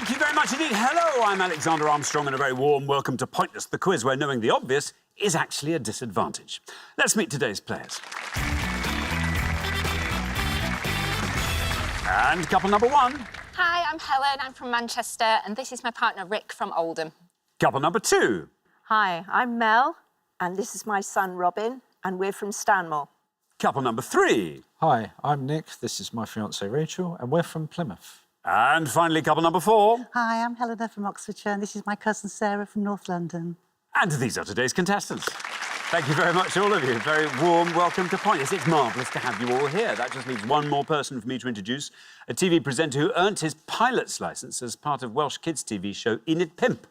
Thank you very much indeed. Hello, I'm Alexander Armstrong, and a very warm welcome to Pointless, the quiz where knowing the obvious is actually a disadvantage. Let's meet today's players. And couple number one. Hi, I'm Helen, I'm from Manchester, and this is my partner Rick from Oldham. Couple number two. Hi, I'm Mel, and this is my son Robin, and we're from Stanmore. Couple number three. Hi, I'm Nick, this is my fiancée Rachel, and we're from Plymouth. And finally, couple number four. Hi, I'm Helena from Oxfordshire, and this is my cousin Sarah from North London. And these are today's contestants. Thank you very much, all of you. Very warm welcome to Pointless. It's marvellous to have you all here. That just leaves one more person for me to introduce, a TV presenter who earned his pilot's licence as part of Welsh kids' TV show Enid Pimp.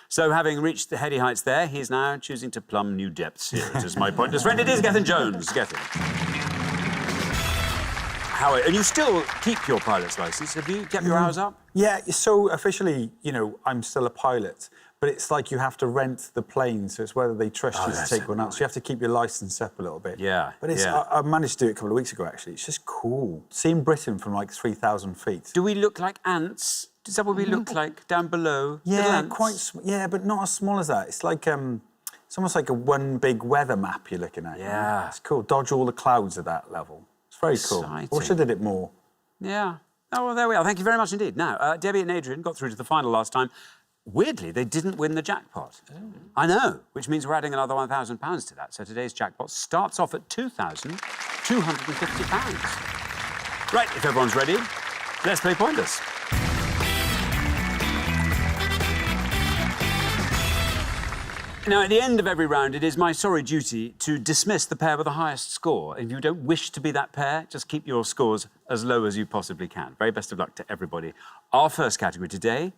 So, having reached the heady heights there, he's now choosing to plumb new depths here. It is my pointless friend. It is Gethin Jones. Gethin. Howard, and you still keep your pilot's licence. Have you kept your hours up? Yeah, so officially, you know, I'm still a pilot, but it's like you have to rent the plane, so it's whether they trust you to take one out. So you have to keep your licence up a little bit. Yeah, But it's, yeah. I managed to do it a couple of weeks ago, actually. It's just cool. Seeing Britain from, like, 3,000 feet. Do we look like ants? Is that what we look like down below? Little Yeah, ants? yeah, but not as small as that. It's like, it's almost like a one big weather map you're looking at. Yeah. It's cool. Dodge all the clouds at that level. It's very cool. I wish I did it more. Yeah. Oh, well, there we are. Thank you very much indeed. Now, Debbie and Adrian got through to the final last time. Weirdly, they didn't win the jackpot. Oh. I know, which means we're adding another £1,000 to that. So today's jackpot starts off at £2,250. Right, if everyone's ready, let's play Pointless. Now, at the end of every round, it is my sorry duty to dismiss the pair with the highest score. If you don't wish to be that pair, just keep your scores as low as you possibly can. Very best of luck to everybody. Our first category today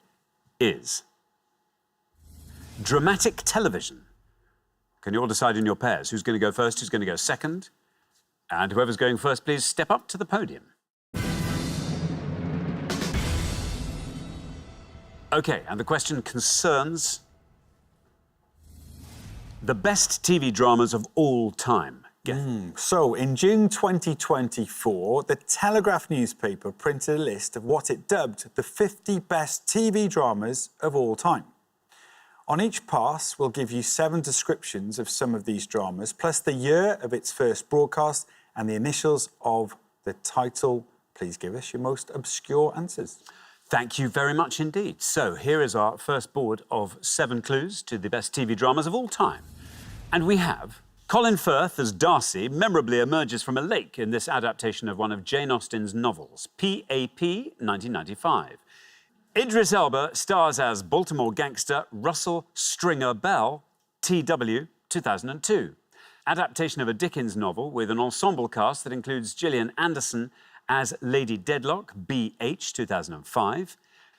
is dramatic television. Can you all decide in your pairs who's going to go first, who's going to go second? And whoever's going first, please step up to the podium. OK, and the question concerns the best TV dramas of all time. So, in June 2024, the Telegraph newspaper printed a list of what it dubbed the 50 best TV dramas of all time. On each pass, we'll give you 7 descriptions of some of these dramas, plus the year of its first broadcast and the initials of the title. Please give us your most obscure answers. Thank you very much indeed. So here is our first board of 7 clues to the best TV dramas of all time. And we have Colin Firth as Darcy memorably emerges from a lake in this adaptation of one of Jane Austen's novels, P.A.P. 1995. Idris Elba stars as Baltimore gangster Russell Stringer Bell, T.W. 2002. Adaptation of a Dickens novel with an ensemble cast that includes Gillian Anderson as Lady Dedlock, B.H. 2005.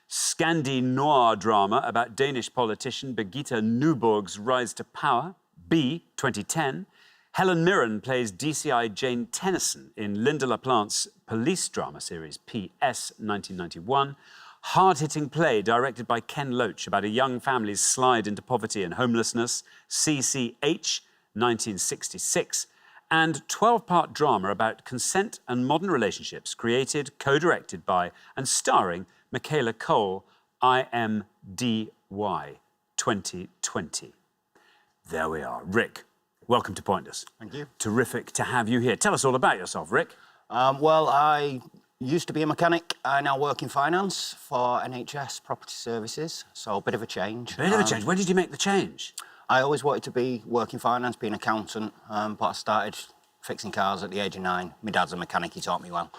Scandi noir drama about Danish politician Birgitte Nyborg's rise to power, B. 2010. Helen Mirren plays DCI Jane Tennyson in Linda LaPlante's police drama series, P.S. 1991. Hard-hitting play directed by Ken Loach about a young family's slide into poverty and homelessness, CCH 1966. And 12-part drama about consent and modern relationships, created, co-directed by and starring Michaela Cole, IMDY 2020. There we are. Rick, welcome to Pointless. Thank you. Terrific to have you here. Tell us all about yourself, Rick. Well, I used to be a mechanic. I now work in finance for NHS Property Services, so a bit of a change. Bit of a change. When did you make the change? I always wanted to be working finance, be an accountant, but I started fixing cars at the age of 9. My dad's a mechanic, he taught me well,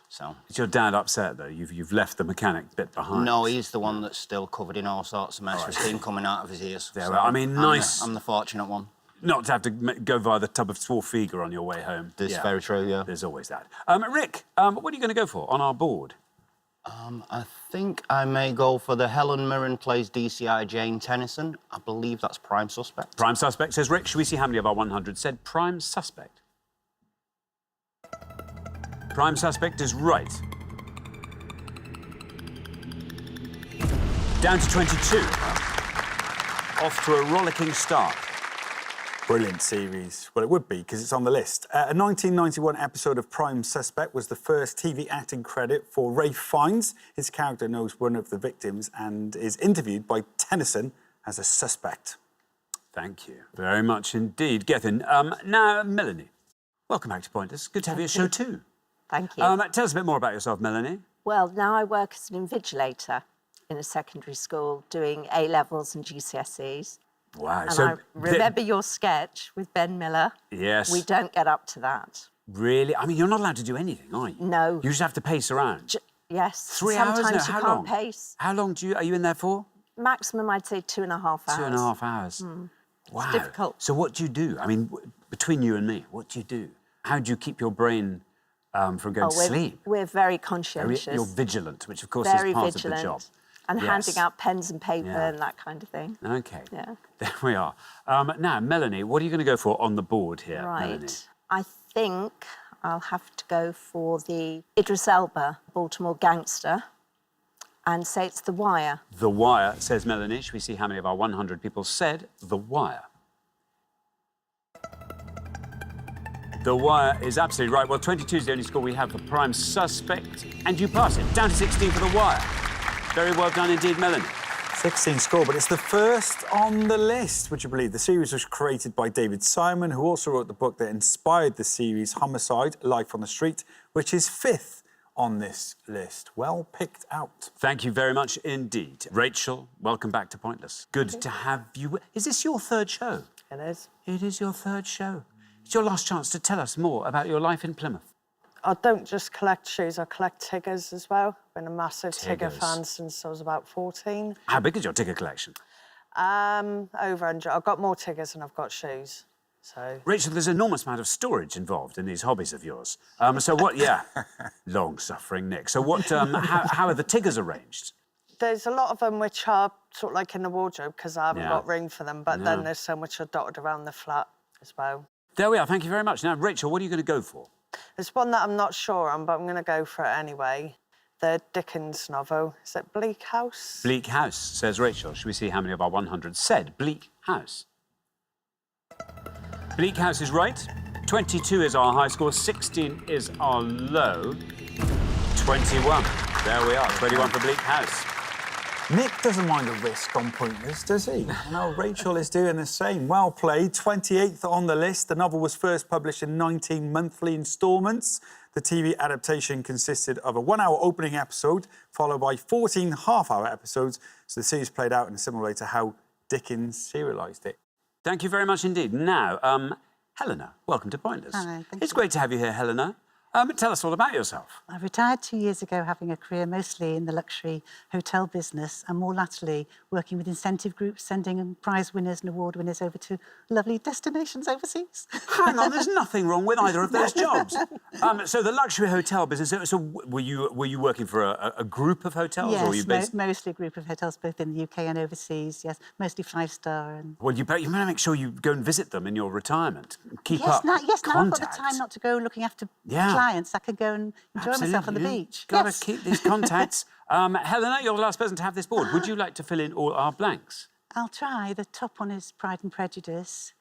so... Is your dad upset, though? You've left the mechanic bit behind. No, he's the one that's still covered in all sorts of mess with steam coming out of his ears. There we are. I mean, nice... I'm the fortunate one. Not to have to go via the tub of Swarfiga on your way home. This is very true, yeah. There's always that. Rick, what are you going to go for on our board? I think I may go for the Helen Mirren plays DCI Jane Tennyson. I believe that's Prime Suspect. Prime Suspect, says Rick. Should we see how many of our 100 said Prime Suspect? Prime Suspect is right. Down to 22. Off to a rollicking start. Brilliant series. Well, it would be, because it's on the list. A 1991 episode of Prime Suspect was the first TV acting credit for Ralph Fiennes. His character knows one of the victims and is interviewed by Tennyson as a suspect. Thank you very much indeed, Gethin. Now, Melanie, welcome back to Pointless. Good to have you at show 2. Thank you. Tell us a bit more about yourself, Melanie. Well, now I work as an invigilator in a secondary school doing A-levels and GCSEs. Wow. And I remember your sketch with Ben Miller. Yes. We don't get up to that. Really? I mean, you're not allowed to do anything, are you? No. You just have to pace around. Yes. 3 hours? Sometimes No, you how can't long? pace. How long are you in there for? Maximum, I'd say 2.5 hours. 2.5 hours. Wow. It's difficult. So what do you do? I mean, between you and me, what do you do? How do you keep your brain from going to sleep? We're very conscientious. You're vigilant, which of course very is part vigilant, of the job. and Yes. handing out pens and paper Yeah. and that kind of thing. OK. Yeah. There we are. Now, Melanie, what are you going to go for on the board here, Melanie? Right. I think I'll have to go for the Idris Elba, Baltimore gangster, and say it's The Wire. The Wire, says Melanie. Should we see how many of our 100 people said The Wire? The Wire is absolutely right. Well, 22 is the only score we have for Prime Suspect, and you pass it. Down to 16 for The Wire. Very well done indeed, Melanie. 16 score, but it's the first on the list, would you believe? The series was created by David Simon, who also wrote the book that inspired the series, Homicide, Life on the Street, which is 5th on this list. Well picked out. Thank you very much indeed. Rachel, welcome back to Pointless. Good to have you. Is this your 3rd show? It is. It is your 3rd show. It's your last chance to tell us more about your life in Plymouth. I don't just collect shoes, I collect Tiggers as well. Been a massive Tigger Tiggers. fan since I was about 14. How big is your ticket collection? Over 100. I've got more Tiggers than I've got shoes. So Rachel, there's an enormous amount of storage involved in these hobbies of yours. So what, yeah, long-suffering Nick. So what, how are the Tiggers arranged? there's a lot of them which are sort of like in the wardrobe because I haven't Yeah. got room for them. But then there's so much are dotted around the flat as well. There we are, thank you very much. Now, Rachel, what are you going to go for? There's one that I'm not sure on, but I'm going to go for it anyway. The Dickens novel. Is it Bleak House? Bleak House, says Rachel. Should we see how many of our 100 said Bleak House? Bleak House is right. 22 is our high score. 16 is our low. 21. There we are. 21 for Bleak House. Nick doesn't mind a risk on Pointless, does he? No, Rachel is doing the same. Well played. 28th on the list. The novel was first published in 19 monthly instalments. The TV adaptation consisted of a 1-hour opening episode, followed by 14 half-hour episodes. So the series played out in a similar way to how Dickens serialised it. Thank you very much indeed. Now, Helena, welcome to Pointless. Hi, thank It's you. great to have you here, Helena. Tell us all about yourself. I retired 2 years ago, having a career mostly in the luxury hotel business and more latterly working with incentive groups, sending prize winners and award winners over to lovely destinations overseas. Hang on, there's nothing wrong with either of those jobs. So the luxury hotel business. So were you working for a group of hotels, or were you Yes, based? mostly a group of hotels, both in the UK and overseas. Yes, mostly 5-star. And Well, you better make sure you go and visit them in your retirement. Keep yes, up. now I've got the contact. time not to go looking after Yeah. clients. I could go and enjoy myself on the Absolutely, yeah. beach. Got to Yes. keep these contacts. Helena, you're the last person to have this board. Would you like to fill in all our blanks? I'll try. The top one is Pride and Prejudice.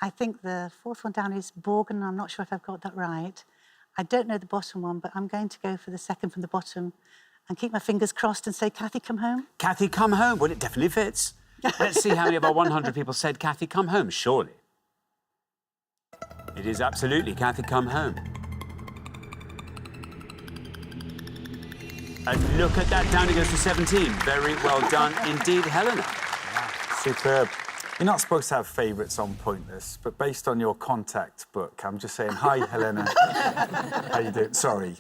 I think the fourth one down is Borgen. I'm not sure if I've got that right. I don't know the bottom one, but I'm going to go for the second from the bottom and keep my fingers crossed and say, Kathy, come home. Kathy, come home. Well, it definitely fits. Let's see how many of our 100 people said Kathy, come home, surely. It is absolutely Kathy, come home. And look at that, down it goes to 17. Very well done indeed, Helena. Superb. You're not supposed to have favourites on Pointless, but based on your contact book, I'm just saying, hi, Helena. How you doing? Sorry.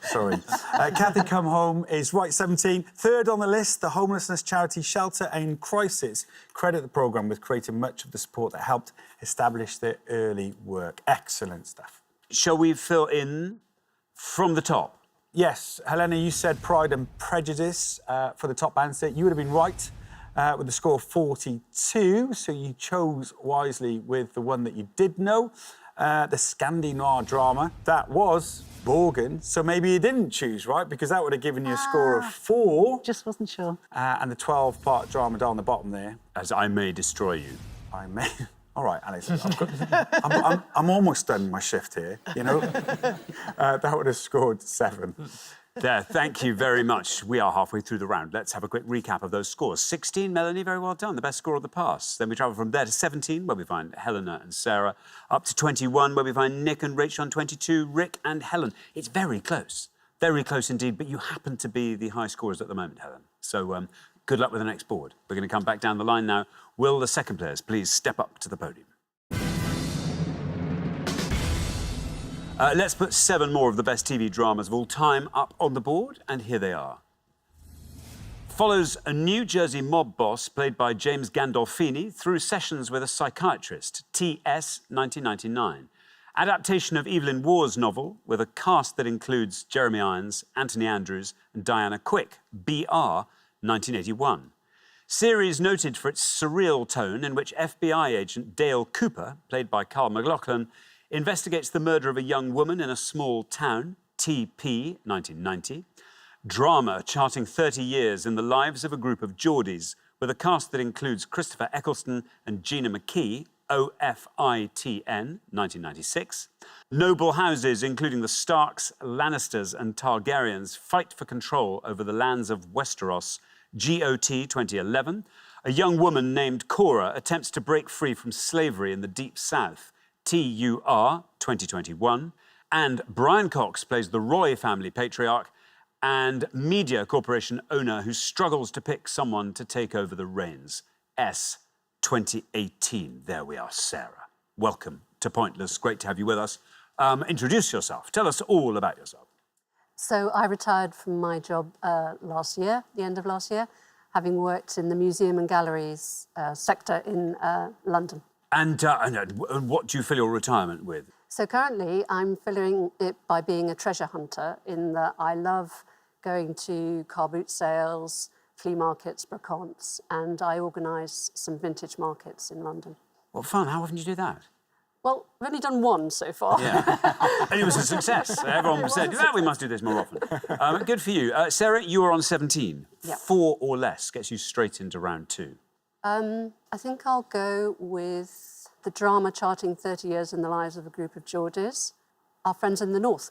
Kathy Come Home is right, 17. Third on the list, the homelessness charity Shelter in Crisis credit the programme with creating much of the support that helped establish their early work. Excellent stuff. Shall we fill in from the top? Yes, Helena, you said Pride and Prejudice for the top answer. You would have been right. With a score of 42, so you chose wisely with the one that you did know. The Scandi noir drama, that was Borgen, so maybe you didn't choose right, because that would have given you a score of 4. Just wasn't sure. And the 12-part drama down the bottom there. As I May Destroy You. All right, Alex, I'm almost done my shift here, you know. That would have scored 7. There, thank you very much. We are halfway through the round. Let's have a quick recap of those scores. 16, Melanie, very well done, the best score of the pass. Then we travel from there to 17, where we find Helena and Sarah, up to 21, where we find Nick and Rachel, on 22, Rick and Helen. It's very close indeed, but you happen to be the high scorers at the moment, Helen. So good luck with the next board. We're going to come back down the line now. Will the second players please step up to the podium? Let's put 7 more of the best TV dramas of all time up on the board, and here they are. Follows a New Jersey mob boss played by James Gandolfini through sessions with a psychiatrist, T.S. 1999. Adaptation of Evelyn Waugh's novel with a cast that includes Jeremy Irons, Anthony Andrews and Diana Quick, B.R. 1981. Series noted for its surreal tone in which FBI agent Dale Cooper, played by Carl McLachlan, investigates the murder of a young woman in a small town, T.P. 1990. Drama charting 30 years in the lives of a group of Geordies with a cast that includes Christopher Eccleston and Gina McKee, OFITN, 1996. Noble houses, including the Starks, Lannisters and Targaryens, fight for control over the lands of Westeros, GOT 2011. A young woman named Cora attempts to break free from slavery in the Deep South, TUR 2021. And Brian Cox plays the Roy family patriarch and media corporation owner who struggles to pick someone to take over the reins, S 2018. There we are, Sarah. Welcome to Pointless. Great to have you with us. Introduce yourself. Tell us all about yourself. So I retired from my job last year, the end of last year, having worked in the museum and galleries sector in London. And what do you fill your retirement with? So currently I'm filling it by being a treasure hunter in that I love going to car boot sales, flea markets, brocantes, and I organise some vintage markets in London. What fun. How often do you do that? Well, I've only done one so far. Yeah. And it was a success. Everyone said, we must do this more often. Good for you. Sarah, you are on 17. Yep. 4 or less gets you straight into round 2. I think I'll go with the drama charting 30 years in the lives of a group of Geordies, Our Friends in the North.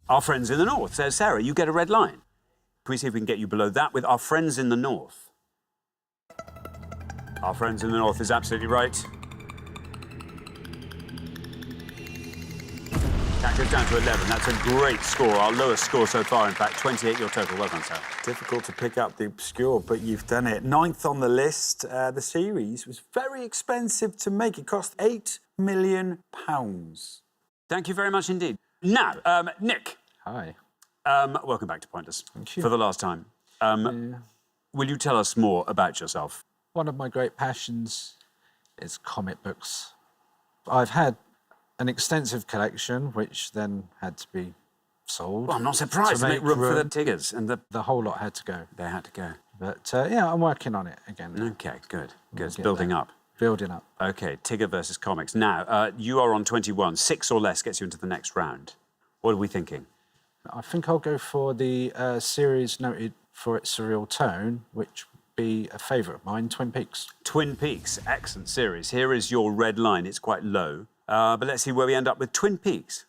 Our Friends in the North, says Sarah. You get a red line. Can we see if we can get you below that with Our Friends in the North? Our Friends in the North is absolutely right. That goes down to 11. That's a great score. Our lowest score so far, in fact. 28 your total. Well done, Sarah. Difficult to pick up the obscure, but you've done it. 9th on the list. The series was very expensive to make. It cost £8 million. Thank you very much indeed. Now, Nick. Hi. Welcome back to Pointless. Thank you. For the last time. Will you tell us more about yourself? One of my great passions is comic books. I've had an extensive collection, which then had to be sold. Well, I'm not surprised to make room for the Tiggers. And the whole lot had to go. They had to go. But, yeah, I'm working on it again. OK, good. Good. It's building up. Building up. OK, Tigger versus comics. Now, you are on 21. 6 or less gets you into the next round. What are we thinking? I think I'll go for the series noted for its surreal tone, which would be a favourite of mine, Twin Peaks. Twin Peaks, excellent series. Here is your red line. It's quite low. But let's see where we end up with Twin Peaks.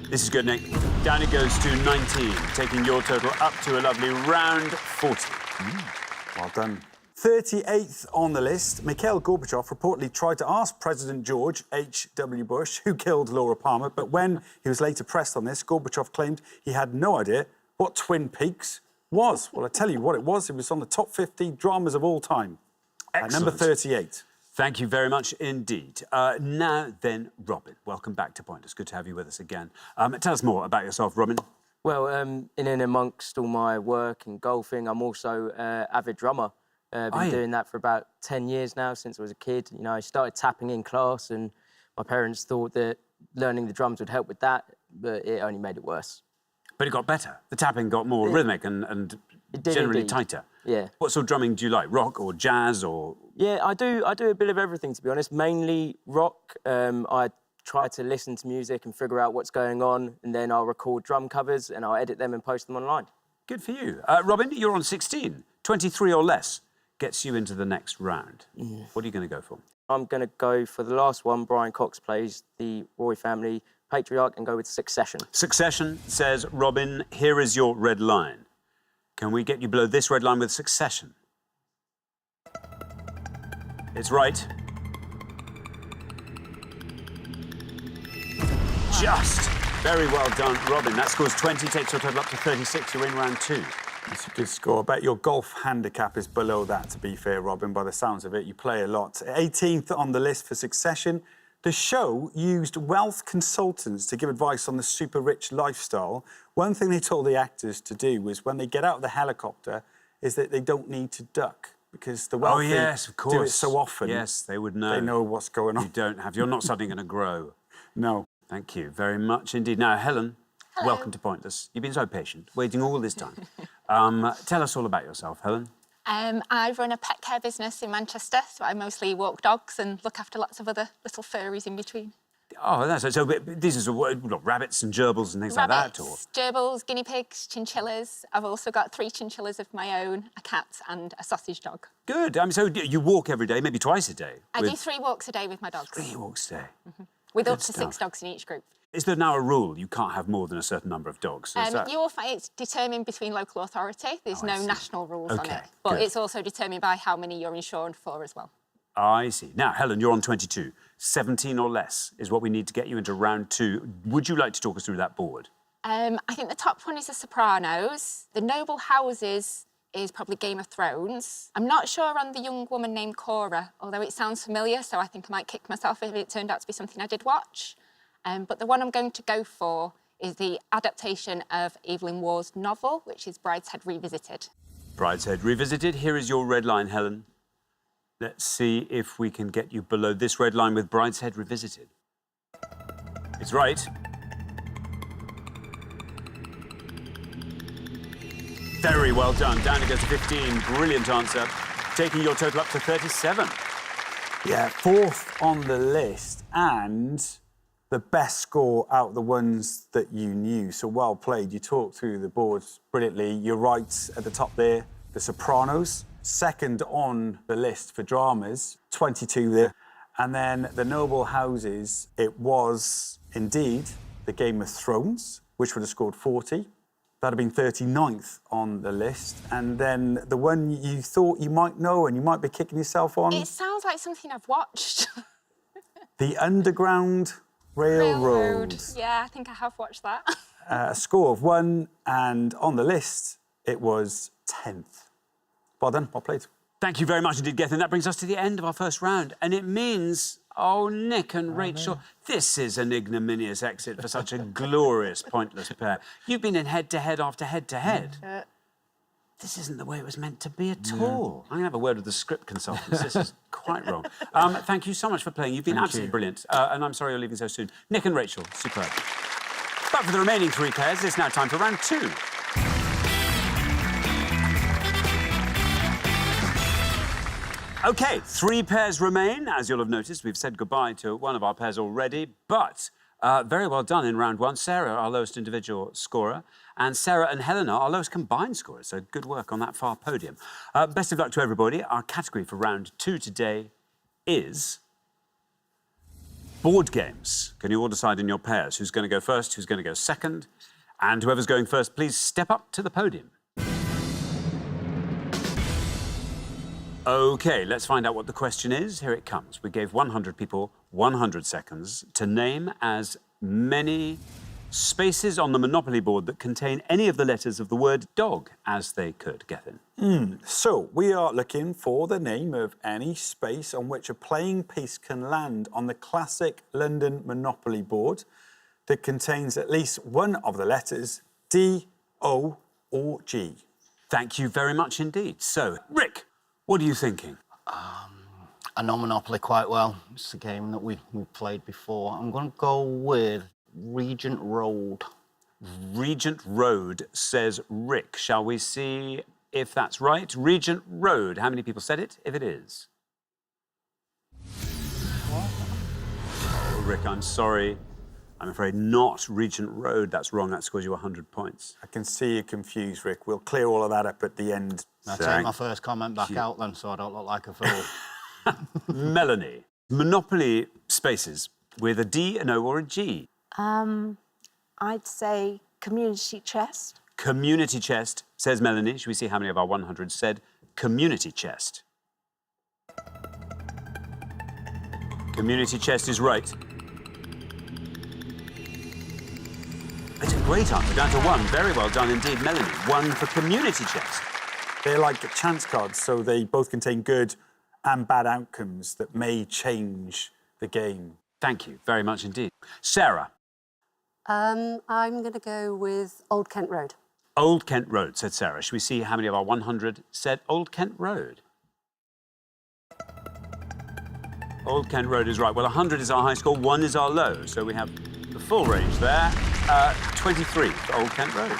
This is good, Nick. Down it goes to 19, taking your total up to a lovely round 40. Well done. 38th on the list, Mikhail Gorbachev reportedly tried to ask President George H.W. Bush, who killed Laura Palmer, but when he was later pressed on this, Gorbachev claimed he had no idea what Twin Peaks was. Well, I tell you what it was on the top 50 dramas of all time. At number 38. Thank you very much indeed. Now then, Robin, welcome back to Pointless. Good to have you with us again. Tell us more about yourself, Robin. Well, in and amongst all my work and golfing, I'm also an avid drummer. Been doing that for about 10 years now, since I was a kid. You know, I started tapping in class and my parents thought that learning the drums would help with that, but it only made it worse. But it got better. The tapping got more rhythmic and generally tighter. Yeah. What sort of drumming do you like? Rock or jazz or...? Yeah, I do a bit of everything, to be honest. Mainly rock. I try to listen to music and figure out what's going on, and then I'll record drum covers and I'll edit them and post them online. Good for you. Robin, you're on 16. 23 or less gets you into the next round. What are you going to go for? I'm going to go for the last one. Brian Cox plays the Roy family patriarch and go with Succession. Succession, says Robin. Here is your red line. Can we get you below this red line with Succession? It's right. Just. Very well done, Robin. That scores 20, takes your total up to 36. You're in round 2. That's a good score. I bet your golf handicap is below that, to be fair, Robin, by the sounds of it. You play a lot. 18th on the list for Succession. The show used wealth consultants to give advice on the super-rich lifestyle. One thing they told the actors to do was when they get out of the helicopter is that they don't need to duck because the wealthy yes, of course. do it so often. Yes, they would know. They know what's going on. You don't have. You're not suddenly going to grow. No. Thank you very much indeed. Now, Helen, Hello. welcome to Pointless. You've been so patient, waiting all this time. Tell us all about yourself, Helen. I run a pet care business in Manchester, so I mostly walk dogs and look after lots of other little furries in between. Oh, that's so. These are what, rabbits and gerbils and things like that, or Gerbils, guinea pigs, chinchillas. I've also got 3 chinchillas of my own, a cat and a sausage dog. good. So you walk every day, maybe twice a day. I do 3 walks a day with my dogs. 3 walks a day. With Good up to stuff. 6 dogs in each group. Is there now a rule you can't have more than a certain number of dogs? Is that... You will find it's determined between local authority. There's Oh, I no see. national rules on Okay, it. But good. it's also determined by how many you're insured for as well. I see. Now, Helen, you're on 22. 17 or less is what we need to get you into round 2. Would you like to talk us through that board? I think the top one is The Sopranos. The Noble Houses is probably Game of Thrones. I'm not sure on the young woman named Cora, although it sounds familiar, so I think I might kick myself if it turned out to be something I did watch. But the one I'm going to go for is the adaptation of Evelyn Waugh's novel, which is Brideshead Revisited. Brideshead Revisited. Here is your red line, Helen. Let's see if we can get you below this red line with Brideshead Revisited. It's right. Very well done. Down to go to 15. Brilliant answer. Taking your total up to 37. Yeah, 4th on the list and the best score out of the ones that you knew. So well played. You talked through the boards brilliantly. You're right at the top there, The Sopranos. 2nd on the list for dramas, 22 there. And then The Noble Houses, it was indeed the Game of Thrones, which would have scored 40. That'd have been 39th on the list. And then the one you thought you might know and you might be kicking yourself on. It sounds like something I've watched. The Underground Railroad. Yeah, I think I have watched that. A score of 1, and on the list, it was 10th. Well done, well played. Thank you very much indeed, Gethin. That brings us to the end of our first round. And it means, oh, Nick and Rachel, this is an ignominious exit for such a glorious, pointless pair. You've been in head-to-head after head-to-head. This isn't the way it was meant to be at all. I'm going to have a word with the script consultants. This is quite wrong. Thank you so much for playing. You've been absolutely brilliant. And I'm sorry you're leaving so soon. Nick and Rachel, superb. But for the remaining 3 pairs, it's now time for round 2. OK, 3 pairs remain. As you'll have noticed, we've said goodbye to one of our pairs already, but very well done in round 1. Sarah, our lowest individual scorer, and Sarah and Helena, our lowest combined scorers, so good work on that far podium. Best of luck to everybody. Our category for round 2 today is board games. Can you all decide in your pairs who's going to go first, who's going to go second? And whoever's going first, please step up to the podium. OK, let's find out what the question is. Here it comes. We gave 100 people 100 seconds to name as many spaces on the Monopoly board that contain any of the letters of the word dog as they could. Gethin. So, we are looking for the name of any space on which a playing piece can land on the classic London Monopoly board that contains at least one of the letters D, O, or G. Thank you very much indeed. So, Rick, what are you thinking? I know Monopoly quite well. It's a game that we've played before. I'm going to go with Regent Road. Regent Road, says Rick. Shall we see if that's right? Regent Road. How many people said it, if it is? Oh, Rick, I'm sorry. I'm afraid not Regent Road. That's wrong. That scores you 100 points. I can see you're confused, Rick. We'll clear all of that up at the end. I'll take my first comment back out then, so I don't look like a fool. Melanie, Monopoly spaces with a D, an O or a G. I'd say community chest. Community chest, says Melanie. Should we see how many of our 100 said community chest? Community chest is right. It's a great answer, down to 1. Very well done indeed, Melanie. 1 for community chest. They're like chance cards, so they both contain good and bad outcomes that may change the game. Thank you very much indeed. Sarah. I'm going to go with Old Kent Road. Old Kent Road, said Sarah. Should we see how many of our 100 said Old Kent Road? Old Kent Road is right. Well, 100 is our high score, 1 is our low. So we have the full range there. 23 for Old Kent Road.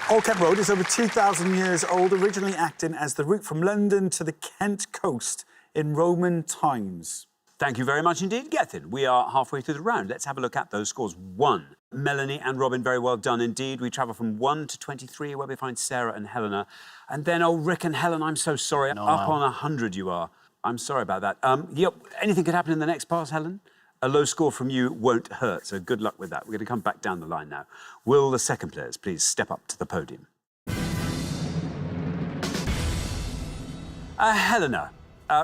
Old Kent Road is over 2,000 years old, originally acting as the route from London to the Kent coast in Roman times. Thank you very much indeed, Gethin. We are halfway through the round. Let's have a look at those scores. 1. Melanie and Robin, very well done indeed. We travel from 1 to 23, where we find Sarah and Helena. And then, oh, Rick and Helen, I'm so sorry. Up on 100 you are. I'm sorry about that. Yep, anything could happen in the next pass, Helen. A low score from you won't hurt, so good luck with that. We're going to come back down the line now. Will the second players please step up to the podium? Helena,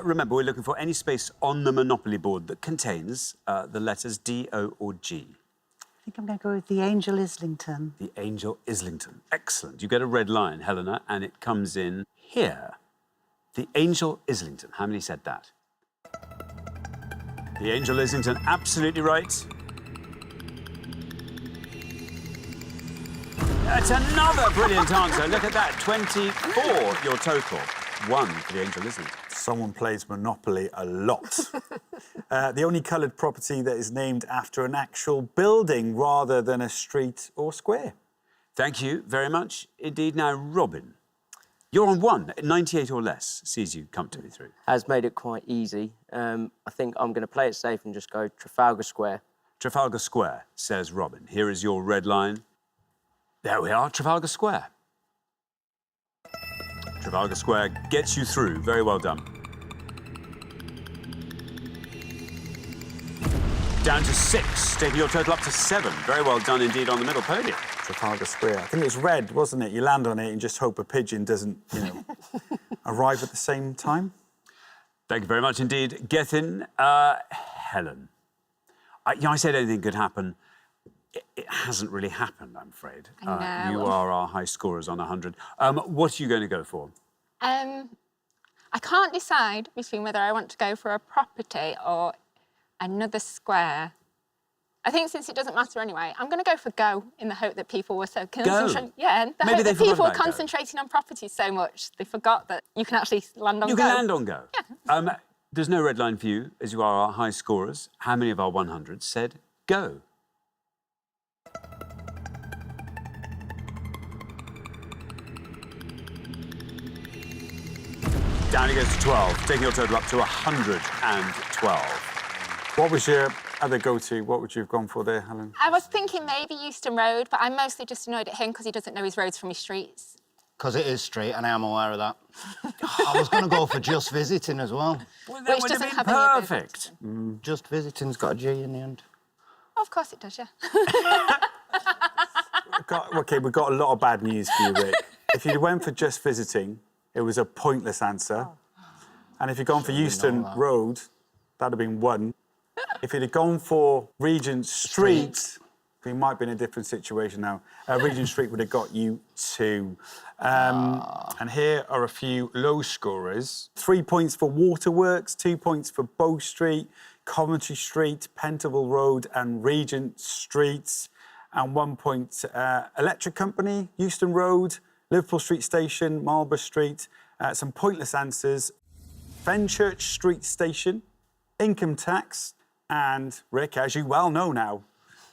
remember, we're looking for any space on the Monopoly board that contains the letters D, O or G. I think I'm going to go with the Angel Islington. The Angel Islington. Excellent. You get a red line, Helena, and it comes in here. The Angel Islington. How many said that? The Angel Islington, absolutely right. That's another brilliant answer. Look at that, 24 your total. 1 for the Angel Islington. Someone plays Monopoly a lot. The only coloured property that is named after an actual building rather than a street or square. Thank you very much indeed. Now, Robin, you're on 1, 98 or less, sees you comfortably through. Has made it quite easy. I think I'm going to play it safe and just go Trafalgar Square. Trafalgar Square, says Robin. Here is your red line. There we are, Trafalgar Square. Trafalgar Square gets you through. Very well done. Down to 6, taking your total up to 7. Very well done indeed on the middle podium. Trafalgar Square. I think it was red, wasn't it? You land on it and just hope a pigeon doesn't, arrive at the same time. Thank you very much indeed. Gethin, Helen. I said anything could happen. It hasn't really happened, I'm afraid. I know. You are our high scorers on 100. What are you going to go for? I can't decide between whether I want to go for a property or another square. I think since it doesn't matter anyway, I'm going to go for Go in the hope that people were so concentrating. Yeah, the Maybe hope they that forgot people were about Go. concentrating on properties so much they forgot that you can actually land on You Go. can land on Go. Yeah. There's no red line for you, as you are our high scorers. How many of our 100 said Go? Down it goes to 12, taking your total up to 112. What was your other go-to? What would you have gone for there, Helen? I was thinking maybe Euston Road, but I'm mostly just annoyed at him because he doesn't know his roads from his streets. Because it is street, and I am aware of that. I was going to go for Just Visiting as well. Well, that Which would have doesn't been have any perfect. Just Visiting's got a G in the end. Of course it does, yeah. OK, we've got a lot of bad news for you, Rick. If you went for Just Visiting, it was a pointless answer. And if you'd gone for Euston Road, that'd have been 1. If you'd have gone for Regent Street, we might be in a different situation now. Regent Street would have got you 2. And here are a few low scorers. 3 points for Waterworks, 2 points for Bow Street, Coventry Street, Pentonville Road and Regent Street. And 1 point, Electric Company, Euston Road, Liverpool Street Station, Marlborough Street. Some pointless answers. Fenchurch Street Station, Income Tax, and Rick, as you well know now,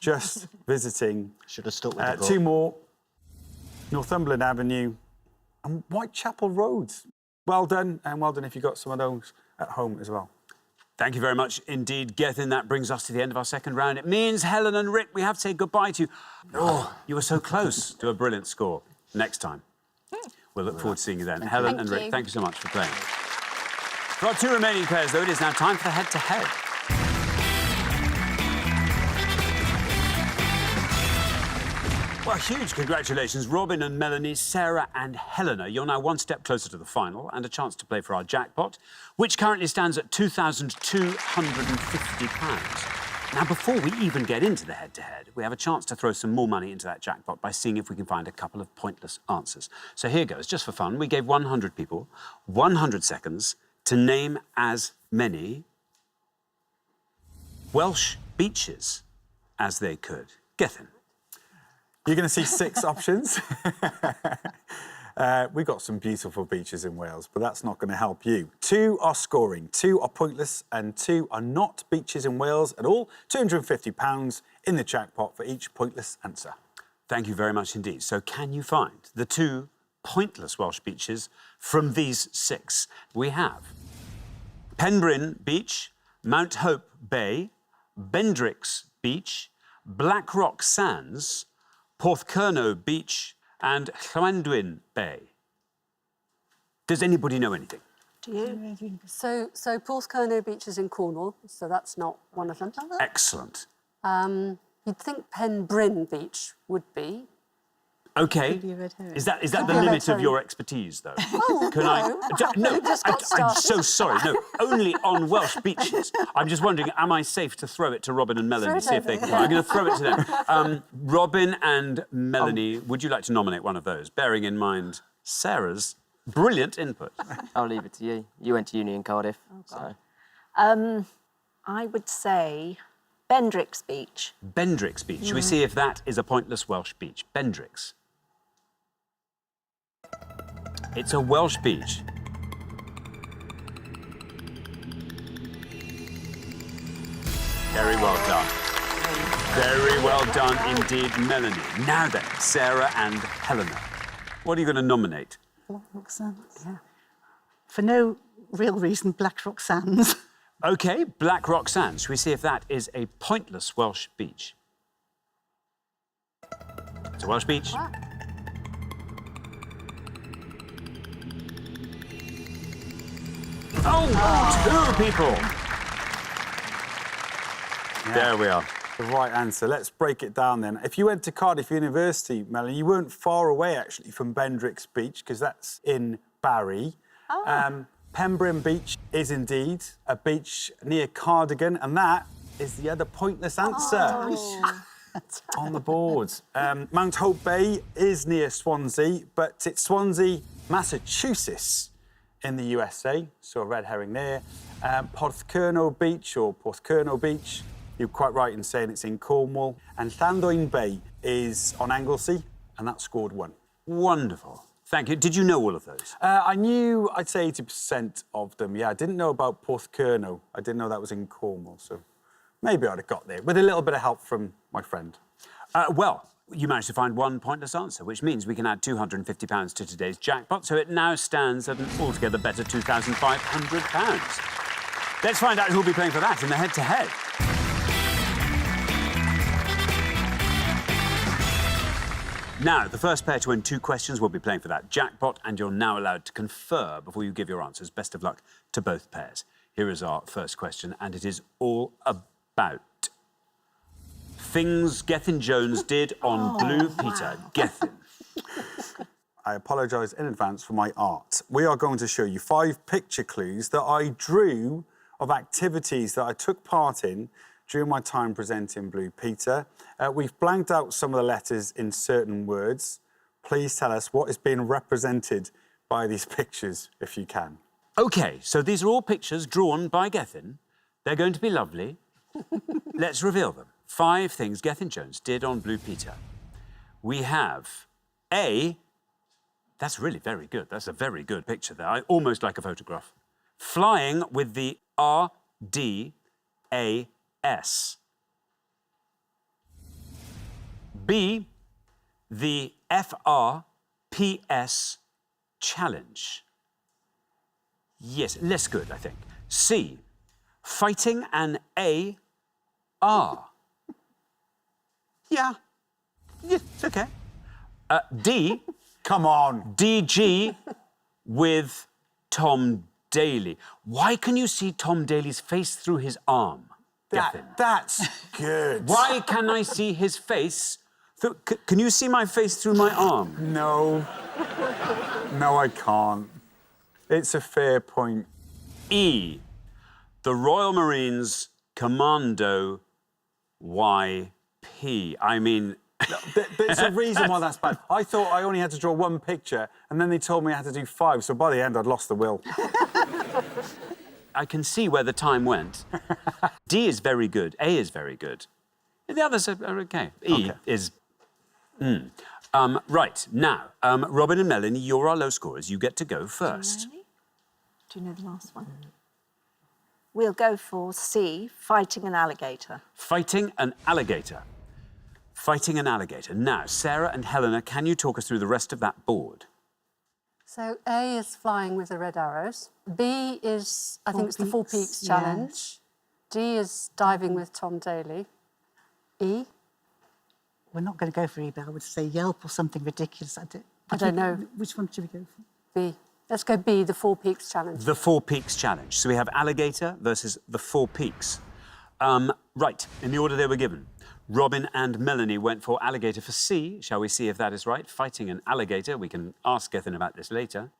Just Visiting. Should have stuck with the gut. 2 more, Northumberland Avenue and Whitechapel Road. Well done, and well done if you got some of those at home as well. Thank you very much indeed, Gethin. That brings us to the end of our second round. It means, Helen and Rick, we have to say goodbye to you. Oh, you were so close to a brilliant score. Next time. We'll look forward to seeing you then. Helen and Rick, thank you so much for playing. For our two remaining players, though, it is now time for the head-to-head. Well, huge congratulations, Robin and Melanie, Sarah and Helena. You're now one step closer to the final and a chance to play for our jackpot, which currently stands at £2,250. Now, before we even get into the head-to-head, we have a chance to throw some more money into that jackpot by seeing if we can find a couple of pointless answers. So here goes, just for fun. We gave 100 people 100 seconds to name as many Welsh beaches as they could. Gethin. You're going to see 6 options. We've got some beautiful beaches in Wales, but that's not going to help you. 2 are scoring, 2 are pointless, and 2 are not beaches in Wales at all. £250 in the jackpot for each pointless answer. Thank you very much indeed. So can you find the 2 pointless Welsh beaches from these 6? We have Penbryn Beach, Mount Hope Bay, Bendrix Beach, Blackrock Sands, Porthcurno Beach and Llandwyn Bay. Does anybody know anything? Do you? So Porthcurno Beach is in Cornwall, so that's not one of them. Excellent. You'd think Penbryn Beach would be. OK. Is that the limit of your expertise, though? Oh, Can no. I'm so sorry. No, only on Welsh beaches. I'm just wondering, am I safe to throw it to Robin and Melanie, see if they can... I'm going to throw it to them. Robin and Melanie, would you like to nominate one of those, bearing in mind Sarah's brilliant input? I'll leave it to you. You went to uni in Cardiff, so... I would say Bendrix Beach. Bendrix Beach. Shall we see if that is a pointless Welsh beach? Bendrix. It's a Welsh beach. Very well done. Very well done indeed, Melanie. Now then, Sarah and Helena, what are you going to nominate? Blackrock Sands. Yeah. For no real reason, Blackrock Sands. OK, Blackrock Sands. Shall we see if that is a pointless Welsh beach? It's a Welsh beach. Wow. Oh, 2 people. Yeah. There we are. The right answer. Let's break it down then. If you went to Cardiff University, Melanie, you weren't far away, actually, from Bendrix Beach, because that's in Barry. Penbryn Beach is indeed a beach near Cardigan, and that is the other pointless answer on the board. Mount Hope Bay is near Swansea, but it's Swansea, Massachusetts in the USA, so a red herring there. Porthcurno Beach, you're quite right in saying it's in Cornwall. And Llandwyn Bay is on Anglesey, and that scored 1. Wonderful. Thank you. Did you know all of those? I knew, I'd say 80% of them, yeah. I didn't know about Porthcurno. I didn't know that was in Cornwall, so maybe I'd have got there, with a little bit of help from my friend. Well, you managed to find 1 pointless answer, which means we can add £250 to today's jackpot, so it now stands at an altogether better £2,500. Let's find out who'll be playing for that in the head-to-head. Now, the first pair to win 2 questions will be playing for that jackpot, and you're now allowed to confer before you give your answers. Best of luck to both pairs. Here is our first question, and it is all about things Gethin Jones did on Blue Peter. Gethin. I apologise in advance for my art. We are going to show you 5 picture clues that I drew of activities that I took part in during my time presenting Blue Peter. We've blanked out some of the letters in certain words. Please tell us what is being represented by these pictures, if you can. OK, so these are all pictures drawn by Gethin. They're going to be lovely. Let's reveal them. 5 things Gethin Jones did on Blue Peter. We have A. That's really very good. That's a very good picture there. Almost like a photograph. Flying with the RDAS. B. The FRPS challenge. Yes, less good, I think. C. Fighting an AR. Yeah. Yeah, it's okay. D. Come on. DG with Tom Daly. Why can you see Tom Daly's face through his arm? Gethin? That's good. Why can I see his face? Can you see my face through my arm? No. No, I can't. It's a fair point. E. The Royal Marines Commando YP. I mean... There's a reason why that's bad. I thought I only had to draw one picture, and then they told me I had to do 5, so by the end I'd lost the will. I can see where the time went. D is very good. A is very good. The others are okay. E is... right, now, Robin and Melanie, you're our low scorers. You get to go first. Do you know the last one? We'll go for C, fighting an alligator. Fighting an alligator. Fighting an alligator. Now, Sarah and Helena, can you talk us through the rest of that board? So A is flying with the red arrows. B is, I think it's the Four Peaks yeah. Challenge. D is diving with Tom Daly. E? We're not going to go for E, but I would say Yelp or something ridiculous. I don't know. Which one should we go for? B. Let's go B, the Four Peaks Challenge. The Four Peaks Challenge. So we have alligator versus the Four Peaks. Right, in the order they were given. Robin and Melanie went for alligator for C. Shall we see if that is right? Fighting an alligator. We can ask Gethin about this later.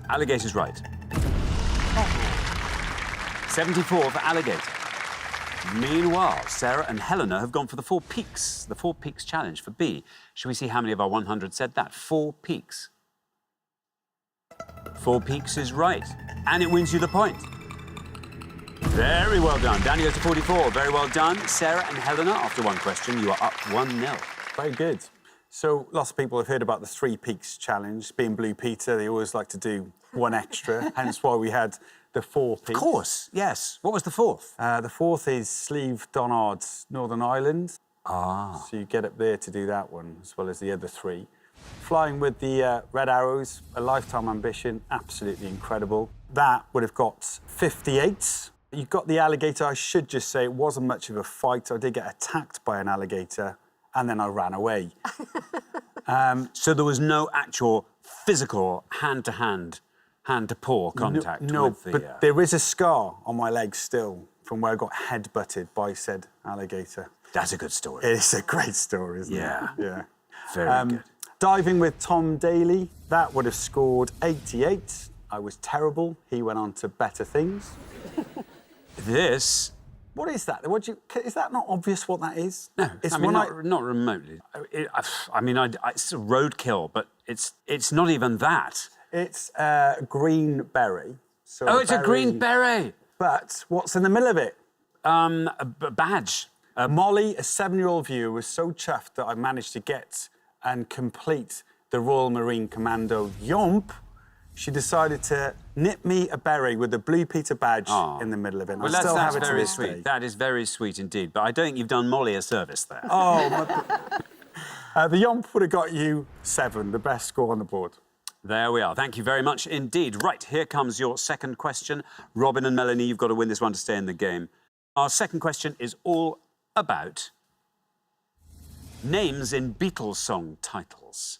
Alligator's right. 74 for alligator. Meanwhile, Sarah and Helena have gone for the Four Peaks. The Four Peaks Challenge for B. Shall we see how many of our 100 said that? Four Peaks. Four Peaks is right. And it wins you the point. Very well done. Down you go to 44. Very well done. Sarah and Helena, after one question, you are up 1-0. Very good. So lots of people have heard about the Three Peaks Challenge. Being Blue Peter, they always like to do one extra, hence why we had the Four Peaks. Of course, yes. What was the fourth? The fourth is Slieve Donard's Northern Ireland. Ah. So you get up there to do that one, as well as the other 3. Flying with the red arrows, a lifetime ambition, absolutely incredible. That would have got 58. You got the alligator. I should just say it wasn't much of a fight. I did get attacked by an alligator, and then I ran away. So there was no actual physical hand-to-hand, hand-to-paw contact No, with the... but there is a scar on my leg still from where I got head-butted by said alligator. That's a good story. It's a great story, isn't Yeah. it? Yeah. Very good. Diving with Tom Daly, that would have scored 88. I was terrible. He went on to better things. This... What is that? Is that not obvious what that is? No, It's I mean, when not remotely. It's a roadkill, but it's not even that. It's a green berry. So Oh, it's a green beret. But what's in the middle of it? A badge. Molly, a 7-year-old viewer, was so chuffed that I managed to get and complete the Royal Marine Commando Yomp. She decided to knit me a beret with a Blue Peter badge in the middle of it. Well, I still have that's it to very this sweet. day. That is very sweet indeed. But I don't think you've done Molly a service there. Oh, the Yomp would have got you 7, the best score on the board. There we are. Thank you very much indeed. Right, here comes your second question. Robin and Melanie, you've got to win this one to stay in the game. Our second question is all about names in Beatles song titles.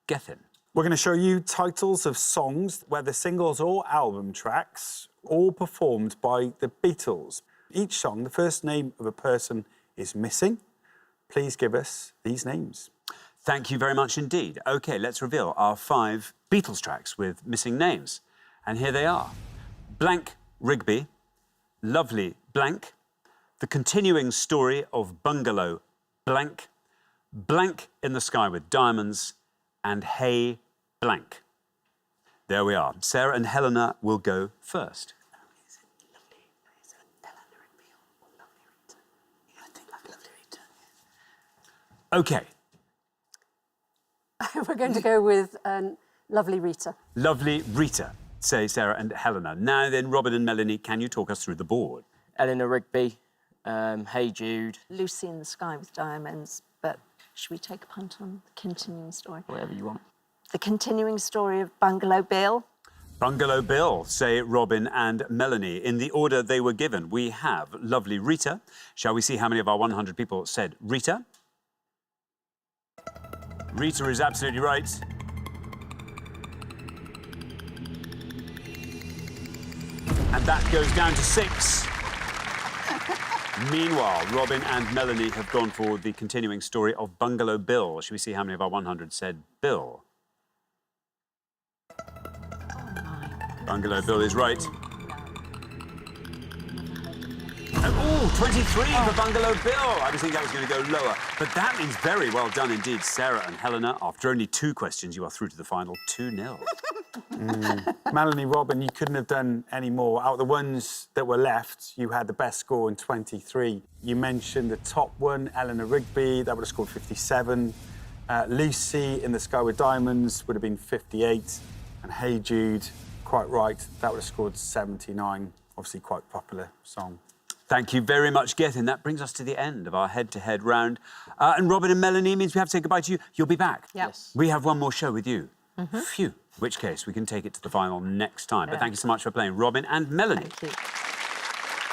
Gethin. We're going to show you titles of songs, whether singles or album tracks, all performed by the Beatles. Each song, the first name of a person is missing. Please give us these names. Thank you very much indeed. OK, let's reveal our 5 Beatles tracks with missing names. And here they are. Blank Rigby, Lovely Blank, The Continuing Story of Bungalow Blank, Blank in the Sky with Diamonds, and Hey Blank. There we are. Sarah and Helena will go first. OK. We're going to go with Lovely Rita. Lovely Rita, say Sarah and Helena. Now then, Robin and Melanie, can you talk us through the board? Eleanor Rigby, Hey Jude. Lucy in the Sky with Diamonds, but should we take a punt on the continuing story? Whatever you want. The continuing story of Bungalow Bill. Bungalow Bill, say Robin and Melanie. In the order they were given, we have lovely Rita. Shall we see how many of our 100 people said Rita? Rita is absolutely right. And that goes down to 6. Meanwhile, Robin and Melanie have gone for the continuing story of Bungalow Bill. Shall we see how many of our 100 said Bill? Bungalow Bill is right. Oh, 23 for Bungalow Bill. I was thinking that was going to go lower. But that means very well done indeed, Sarah and Helena. After only 2 questions, you are through to the final 2-0. Melanie, Robin, you couldn't have done any more. Out of the ones that were left, you had the best score in 23. You mentioned the top one, Eleanor Rigby, that would have scored 57. Lucy in the Sky with Diamonds would have been 58. And Hey Jude, quite right, that would have scored 79. Obviously quite popular song. Thank you very much, Gethin. That brings us to the end of our head-to-head round. And Robin and Melanie means we have to say goodbye to you. You'll be back. Yep. Yes. We have one more show with you. Phew. In which case, we can take it to the final next time. But thank you so much for playing, Robin and Melanie. Thank you.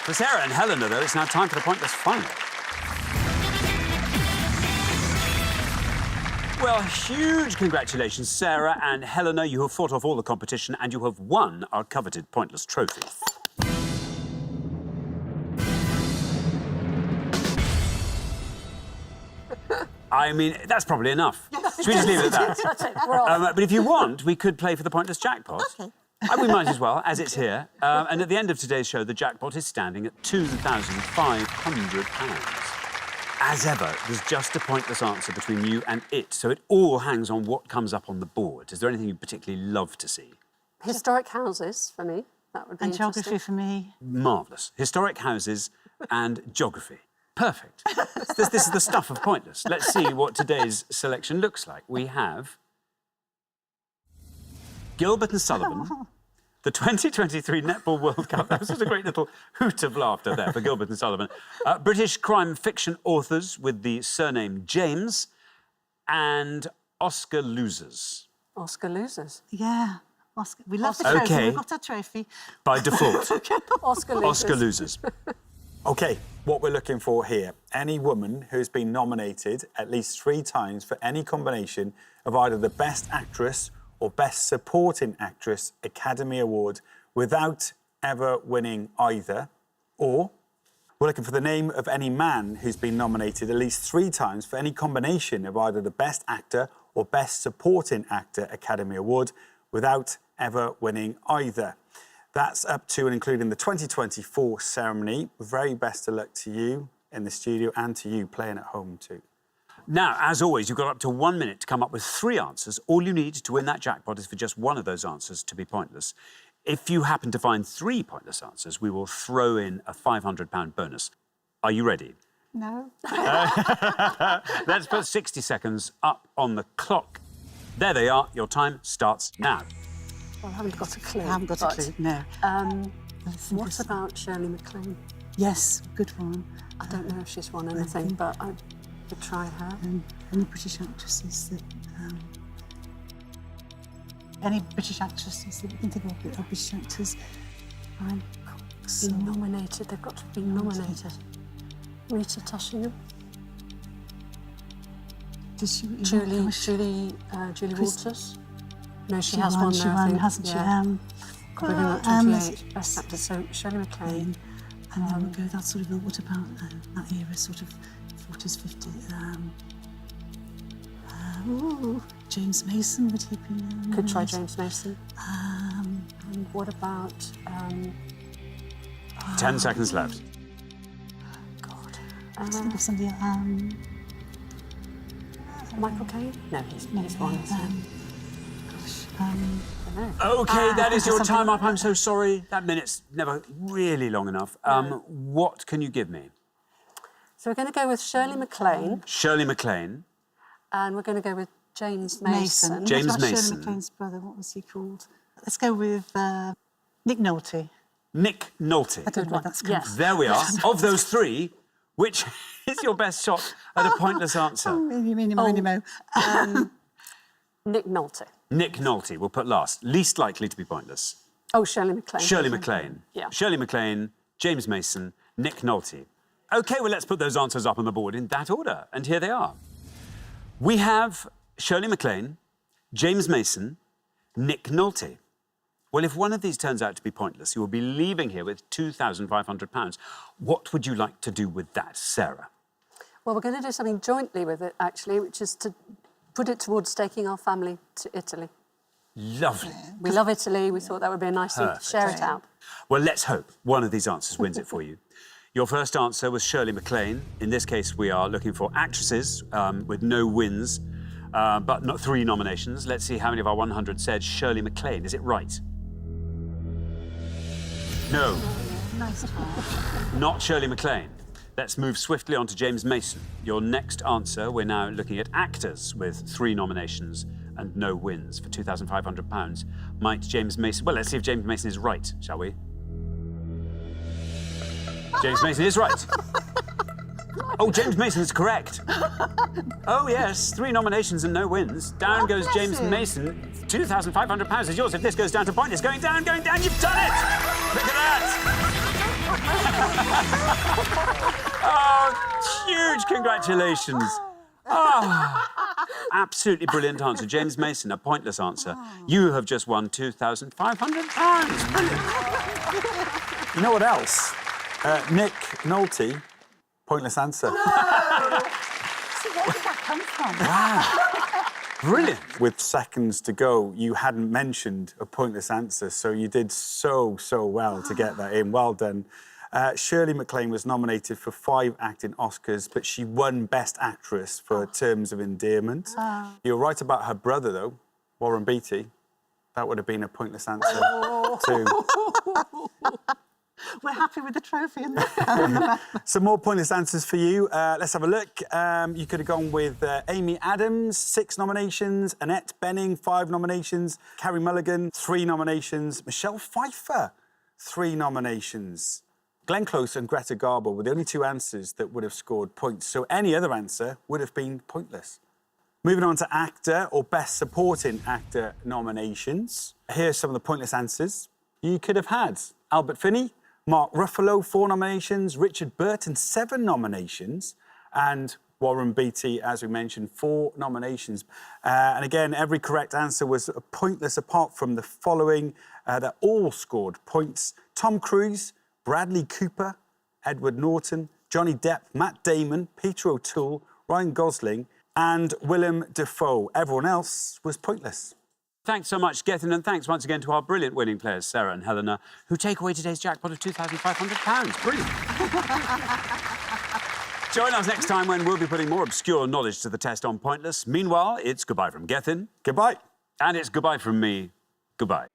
For Sarah and Helena, though, it's now time for the Pointless Final. Well, huge congratulations, Sarah and Helena. You have fought off all the competition and you have won our coveted Pointless trophy. I mean, that's probably enough. Should we just leave it at that? That's it. We're off. But if you want, we could play for the Pointless Jackpot. OK. We might as well, as it's here. And at the end of today's show, the jackpot is standing at £2,500. As ever, there's just a pointless answer between you and it, so it all hangs on what comes up on the board. Is there anything you particularly love to see? Historic houses, for me. That would be And interesting. geography for me. Marvellous. Historic houses and geography. Perfect. This is the stuff of Pointless. Let's see what today's selection looks like. We have Gilbert and Sullivan, the 2023 Netball World Cup. That was just a great little hoot of laughter there for Gilbert and Sullivan. British crime fiction authors with the surname James, and Oscar losers. Oscar losers. Yeah. Oscar. We love the trophy. OK. We've got our trophy. By default. Oscar losers. Oscar losers. OK, what we're looking for here, any woman who's been nominated at least 3 times for any combination of either the Best Actress or Best Supporting Actress Academy Award without ever winning either, or we're looking for the name of any man who's been nominated at least 3 times for any combination of either the Best Actor or Best Supporting Actor Academy Award without ever winning either. That's up to and including the 2024 ceremony. Very best of luck to you in the studio and to you playing at home too. Now, as always, you've got up to 1 minute to come up with 3 answers. All you need to win that jackpot is for just one of those answers to be pointless. If you happen to find 3 pointless answers, we will throw in a £500 bonus. Are you ready? No. Let's put 60 seconds up on the clock. There they are. Your time starts now. Well, I haven't got a clue. I haven't got a clue, no. What about Shirley MacLaine? Yes, good one. I don't know if she's won anything, but I could try her. Any British actresses that... any British actresses that you can think of, British actors. Been nominated. They've got to be nominated. Rita Tushingham. Does she... Julie Walters. No, she has won. She now, I won, think. hasn't she? Yeah. Probably not 28. Best actor. So Shirley MacLaine. And then we go that sort of, what about that era, sort of 40s, 50s? James Mason, would he be? Could try James Mason. And what about... 10 seconds left. God. Think of somebody... Michael Caine? No, he's won. OK, that is your time up. I'm so sorry. That minute's never really long enough. What can you give me? So we're going to go with Shirley MacLaine. Shirley MacLaine. And we're going to go with James Mason. James What about Mason. Shirley MacLaine's brother, what was he called? Let's go with Nick Nolte. Nick Nolte. I don't know what that's called. Yes. There we are. Of those 3, which is your best shot at a pointless answer? Mo. Nick Nolte. Nick Nolte, we'll put last. Least likely to be pointless. Oh, Shirley MacLaine. Shirley MacLaine. Yeah. Shirley MacLaine, James Mason, Nick Nolte. OK, well, let's put those answers up on the board in that order. And here they are. We have Shirley MacLaine, James Mason, Nick Nolte. Well, if one of these turns out to be pointless, you will be leaving here with £2,500. What would you like to do with that, Sarah? Well, we're going to do something jointly with it, actually, which is to put it towards taking our family to Italy. Lovely. We love Italy. We thought that would be a nice thing to share it out. Well, let's hope one of these answers wins it for you. Your first answer was Shirley MacLaine. In this case, we are looking for actresses with no wins, but not 3 nominations. Let's see how many of our 100 said Shirley MacLaine. Is it right? No. Nice try. Not Shirley MacLaine. Let's move swiftly on to James Mason. Your next answer, we're now looking at actors with 3 nominations and no wins for £2,500. Might James Mason... Well, let's see if James Mason is right, shall we? James Mason is right. Oh, James Mason is correct. Oh, yes, 3 nominations and no wins. Down goes James Mason. £2,500 is yours. If this goes down to point, it's going down, going down. You've done it! Look at that! Oh, huge congratulations. Oh, absolutely brilliant answer. James Mason, a pointless answer. You have just won £2,500. Brilliant. You know what else? Nick Nolte, pointless answer. So where did that come from? Wow. Brilliant. With seconds to go, you hadn't mentioned a pointless answer, so you did so well to get that in. Well done. Shirley MacLaine was nominated for 5 acting Oscars, but she won Best Actress for Terms of Endearment. You're right about her brother, though, Warren Beatty. That would have been a pointless answer, too. We're happy with the trophy. Some more pointless answers for you. Let's have a look. You could have gone with Amy Adams, 6 nominations. Annette Bening, 5 nominations. Carey Mulligan, 3 nominations. Michelle Pfeiffer, 3 nominations. Glenn Close and Greta Garbo were the only 2 answers that would have scored points, so any other answer would have been pointless. Moving on to actor or best supporting actor nominations. Here's some of the pointless answers. You could have had Albert Finney, Mark Ruffalo, 4 nominations, Richard Burton, 7 nominations, and Warren Beatty, as we mentioned, 4 nominations. And again, every correct answer was pointless apart from the following that all scored points. Tom Cruise, Bradley Cooper, Edward Norton, Johnny Depp, Matt Damon, Peter O'Toole, Ryan Gosling, and Willem Dafoe. Everyone else was pointless. Thanks so much, Gethin, and thanks once again to our brilliant winning players, Sarah and Helena, who take away today's jackpot of £2,500. Brilliant. Join us next time when we'll be putting more obscure knowledge to the test on Pointless. Meanwhile, it's goodbye from Gethin. Goodbye. And it's goodbye from me. Goodbye.